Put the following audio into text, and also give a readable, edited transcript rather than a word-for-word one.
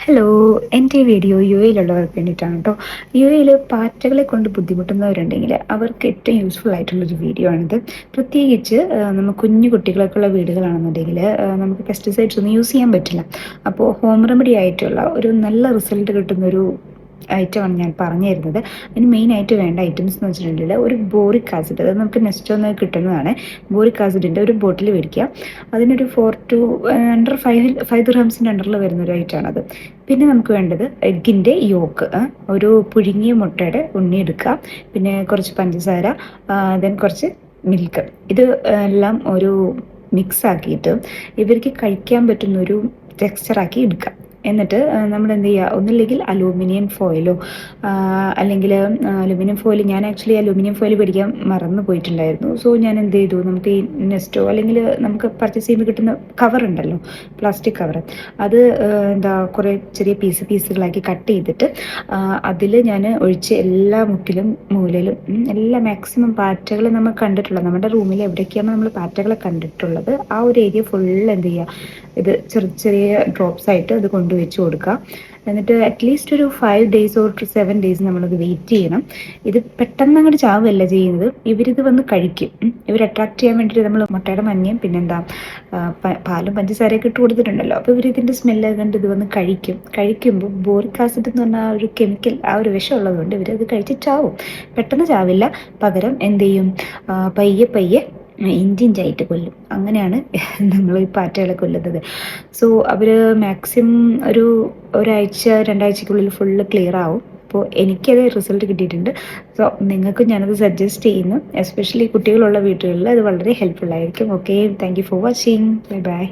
Hello, എൻ്റെ ഈ video U എയിലുള്ളവർക്ക് വേണ്ടിയിട്ടാണ് കേട്ടോ. യു എയിൽ പാറ്റകളെ കൊണ്ട് ബുദ്ധിമുട്ടുന്നവരുണ്ടെങ്കിൽ അവർക്ക് ഏറ്റവും യൂസ്ഫുൾ ആയിട്ടുള്ളൊരു വീഡിയോ ആണിത്. പ്രത്യേകിച്ച് നമ്മൾ കുഞ്ഞു കുട്ടികളൊക്കെ ഉള്ള വീടുകളാണെന്നുണ്ടെങ്കിൽ നമുക്ക് പെസ്റ്റിസൈഡ്സ് ഒന്നും യൂസ് ചെയ്യാൻ പറ്റില്ല. അപ്പോൾ ഹോം റെമഡി ആയിട്ടുള്ള ഒരു നല്ല റിസൾട്ട് കിട്ടുന്നൊരു ഐറ്റമാണ് ഞാൻ പറഞ്ഞു തരുന്നത്. അതിന് മെയിനായിട്ട് വേണ്ട ഐറ്റംസ് എന്ന് വെച്ചിട്ടുണ്ടെങ്കിൽ ഒരു ബോറിക് ആസിഡ്, അത് നമുക്ക് നെസ്റ്റോന്ന് കിട്ടുന്നതാണ്. ബോറിക് ആസിഡിൻ്റെ ഒരു ബോട്ടിൽ മേടിക്കുക. അതിനൊരു 5 ഗ്രാംസിൻ്റെ അണ്ടറിൽ വരുന്ന ഒരു ഐറ്റമാണത്. പിന്നെ നമുക്ക് വേണ്ടത് എഗ്ഗിൻ്റെ യോക്ക്, ഒരു പുഴുങ്ങിയ മുട്ടയുടെ ഉണ്ണി എടുക്കുക. പിന്നെ കുറച്ച് പഞ്ചസാര, ദെൻ കുറച്ച് മിൽക്ക്. ഇത് എല്ലാം ഒരു മിക്സ് ആക്കിയിട്ട് ഇവർക്ക് കഴിക്കാൻ പറ്റുന്നൊരു ടെക്സ്ചറാക്കി എടുക്കുക. എന്നിട്ട് നമ്മൾ എന്ത് ചെയ്യുക, ഒന്നില്ലെങ്കിൽ അലൂമിനിയം ഫോയിലോ അല്ലെങ്കിൽ അലൂമിനിയം ഫോയിൽ, ഞാൻ ആക്ച്വലി അലൂമിനിയം ഫോയിൽ പിടിക്കാൻ മറന്നു പോയിട്ടുണ്ടായിരുന്നു. സോ ഞാൻ എന്ത് ചെയ്തു, നമുക്ക് ഈ നെസ്റ്റോ അല്ലെങ്കിൽ നമുക്ക് പർച്ചേസ് ചെയ്യുമ്പോൾ കിട്ടുന്ന കവർ ഉണ്ടല്ലോ, പ്ലാസ്റ്റിക് കവർ, അത് കുറേ ചെറിയ പീസുകളാക്കി കട്ട് ചെയ്തിട്ട് അതിൽ ഞാൻ ഒഴിച്ച് എല്ലാ മുക്കിലും മൂലയിലും എല്ലാ മാക്സിമം പാറ്റകൾ നമ്മൾ കണ്ടിട്ടുള്ളത്, നമ്മുടെ റൂമിൽ എവിടേക്കാണ് നമ്മൾ പാറ്റകളെ കണ്ടിട്ടുള്ളത് ആ ഒരു ഏരിയ ഫുൾ എന്ത് ചെയ്യുക, ഇത് ചെറിയ ഡ്രോപ്സ് ആയിട്ട് അത് കൊണ്ടുവച്ച് കൊടുക്കുക. എന്നിട്ട് അറ്റ്ലീസ്റ്റ് ഒരു 5 days or 7 days നമ്മളത് വെയിറ്റ് ചെയ്യണം. ഇത് പെട്ടെന്ന് അങ്ങോട്ട് ചാവുകയല്ല ചെയ്യുന്നത്, ഇവരിത് വന്ന് കഴിക്കും. ഇവർ അട്രാക്ട് ചെയ്യാൻ വേണ്ടിയിട്ട് നമ്മൾ മുട്ടയുടെ മഞ്ഞയും പിന്നെന്താ പാലും പഞ്ചസാരയൊക്കെ ഇട്ട് കൊടുത്തിട്ടുണ്ടല്ലോ. അപ്പോൾ ഇവരിതിൻ്റെ സ്മെല്ല് കണ്ട് ഇത് വന്ന് കഴിക്കുമ്പോൾ ബോറിക് ആസിഡ് എന്ന് പറഞ്ഞാൽ ആ ഒരു കെമിക്കൽ, ആ ഒരു വിഷം ഉള്ളതുകൊണ്ട് ഇവരത് കഴിച്ച് ചാവും. പെട്ടെന്ന് ചാവില്ല, പകരം എന്ത് ചെയ്യും, പയ്യെ ഇഞ്ചിഞ്ചായിട്ട് കൊല്ലും. അങ്ങനെയാണ് നമ്മൾ ഈ പാറ്റകളെ കൊല്ലുന്നത്. സോ അവർ മാക്സിമം ഒരാഴ്ച 2 ആഴ്ചക്കുള്ളിൽ ഫുള്ള് ക്ലിയർ ആവും. അപ്പോൾ എനിക്കത് റിസൾട്ട് കിട്ടിയിട്ടുണ്ട്. സോ നിങ്ങൾക്ക് ഞാനത് സജസ്റ്റ് ചെയ്യുന്നു. എസ്പെഷ്യലി കുട്ടികളുള്ള വീടുകളിൽ അത് വളരെ ഹെൽപ്ഫുൾ ആയിരിക്കും. Okay, thank you for watching. Bye bye.